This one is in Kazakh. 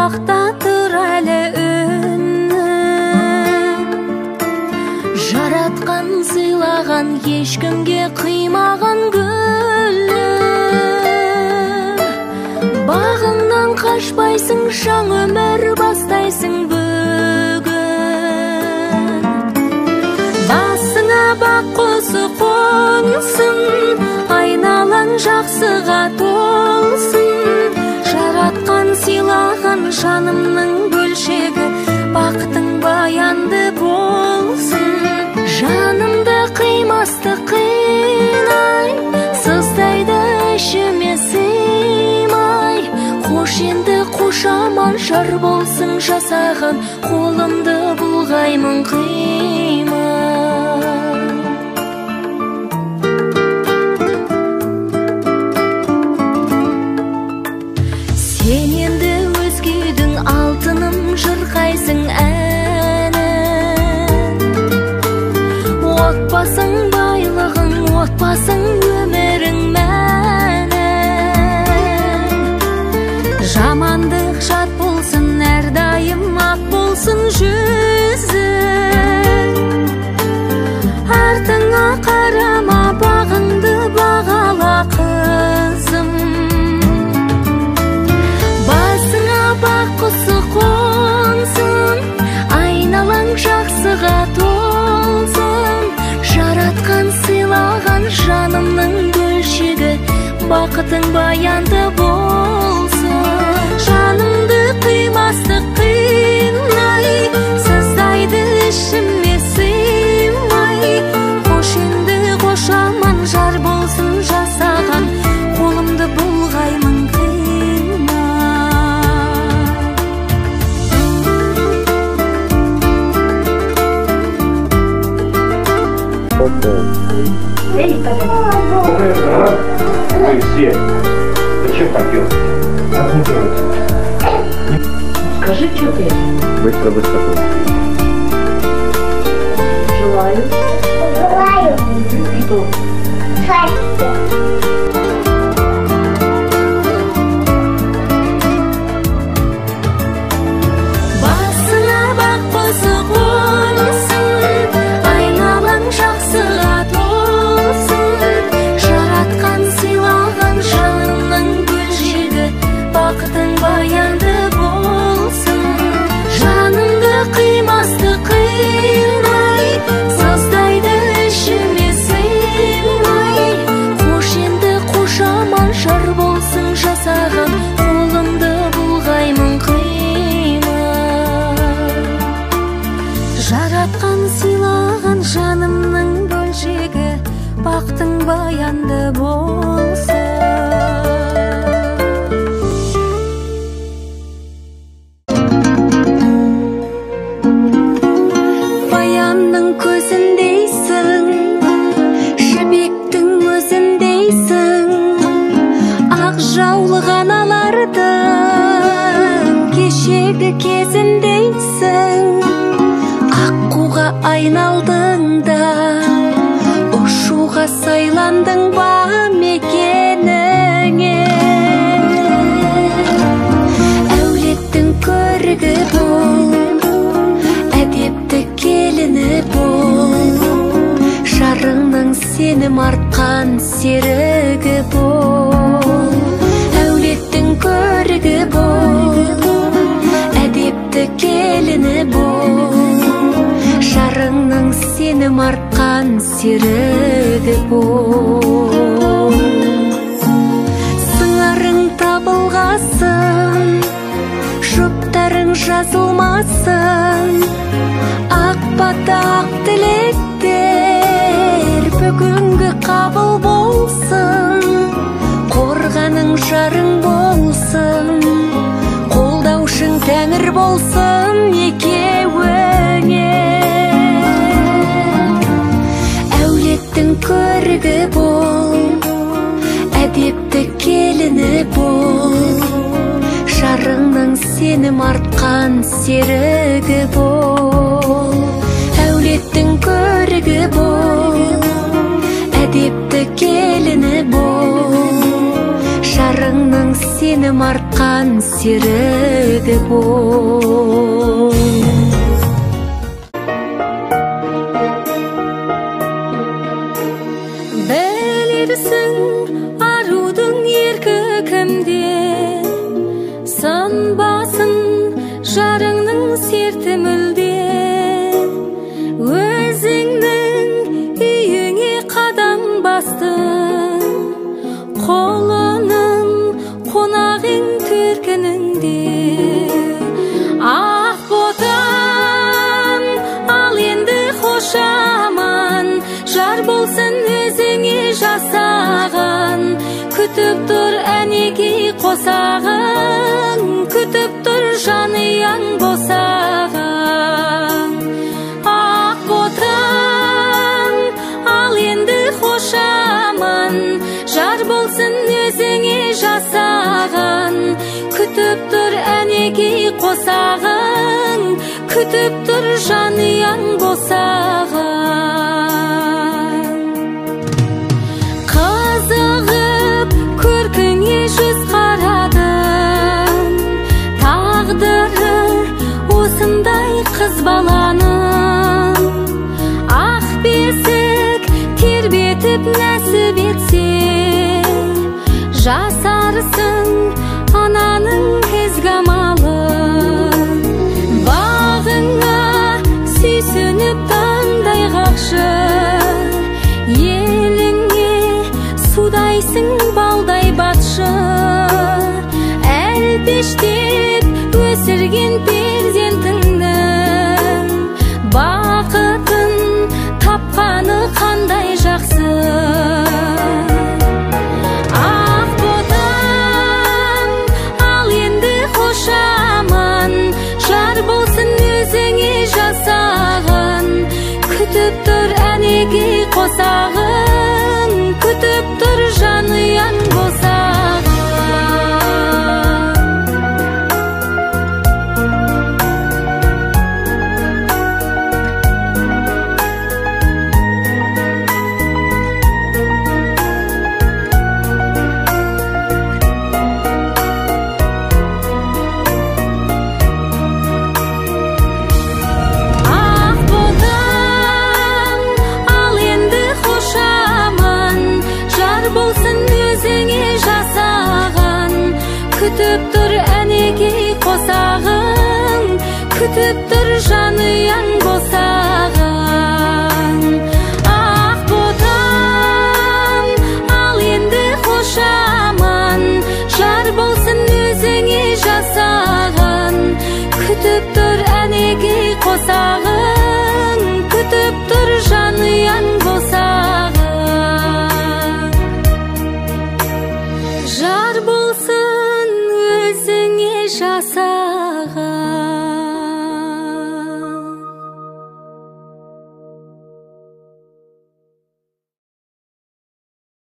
құлақта тұр әлі үнің. Жаратқан сыйлаған ешкімге қимаған гүлің. Бағыңнан қашпайсың, жаңа өмір бастайсың бүгін. Басыңа бақ құсы қонсын, айналаң жақсыға толсын. Жаратқан сыйлаған жанымның бөлшегі, бақытың баянды болсын. Жанымды қимасты қинай, сыздайды ішіме сыймай. Қош енді қош аман жар болсын жасаған, қолымды бұлғаймын қимай. Сен енді өзгедің алтыным жырқайсың әнін. Отбасың байлығың, отбасың өмірің мәнін. Жамандық жат болсын, әрдайым ақ болсын жүзің. Артыңа қарама, бағыңды бағала қызым. Бақ құсы қонсын, айналаң жақсыға толсын. Жаратқан сыйлаған жанымның бөлшегі, бақытың баянды болсын. Жанымды қимасты қинай, сыздайды ішіме сыймай. Қош енді қош аман жар болсын жасаған, қолымды бұлғаймын Эй, вы все, зачем так делать? Как не делать? Скажи, что ты? Быстро. Желаю. Что? Счастье. Жаратқан сыйлаған жанымның бөлшегі, бақтың баянды болсын. Баянның көзіндейсің, жібектің өзіндейсің. Ақ жаулыған алардың кешегі кезіндейсің. Айналдың да, ұшуға сайландың ба мекеніңе. Әулеттің көрігі бол, әдепті келіні бол. Жарыңның сенім артқан серігі бол. Әулеттің көрігі бол, әдепті келіні бол. Жарыңның сенім артқан серігі бол. Сыңарың табылғасын, жұптарың жазылмасын. Ақ бата ақ тілектер бүгінгі қабыл болсын. Қорғаның жарың болсын, қолдаушың тәңір болсын екеуіңе. Көрігі бол, әдепті келіні бол. Жарыңның сенім артқан серігі бол. Әулеттің көрігі бол, әдепті келіні бол. Жарыңның сенім сенім артқан серігі бол. Білерсің арудың еркі кімде, сынбасын жарыңның серті мүлде. Өзіңнің үйіңе қадам бастың, қолының қонағың төркініңде. Ақ ботам, ал енді хош аман, жар болсын өзіңе жасаған. Күтіп тұр әнеки қосағың, күтіп тұр жаныяң босаған. Ақ ботам, ал енді хош аман, жар болсын өзіңе жасаған. Күтіп тұр әнеки қосағың, күтіп тұр жаныяң босаған. Қызығып көркіңе жүз қарадым, тағдыры осындай қыз баланың. Ақ бесік тербетіп нәсіп етсе, жасарсың ананың ізгі амалы. Бағыңа сүйсініп таңдай қақшы, еліңе судайсың балдай батшы. Әлпештеп өсірген перзентіңнің бақытын тапқаны қандай жақсы. Ақ ботам, ал енді хош аман, жар болсын өзіңе жасаған. Күтіп тұр әнеки қосағың, күтіп тұр жаныяң босаған. Ақ ботам, ал енді хош аман, жар болсын өзіңе жасаған. Күтіп тұр әнеки қосағың, күтіп тұр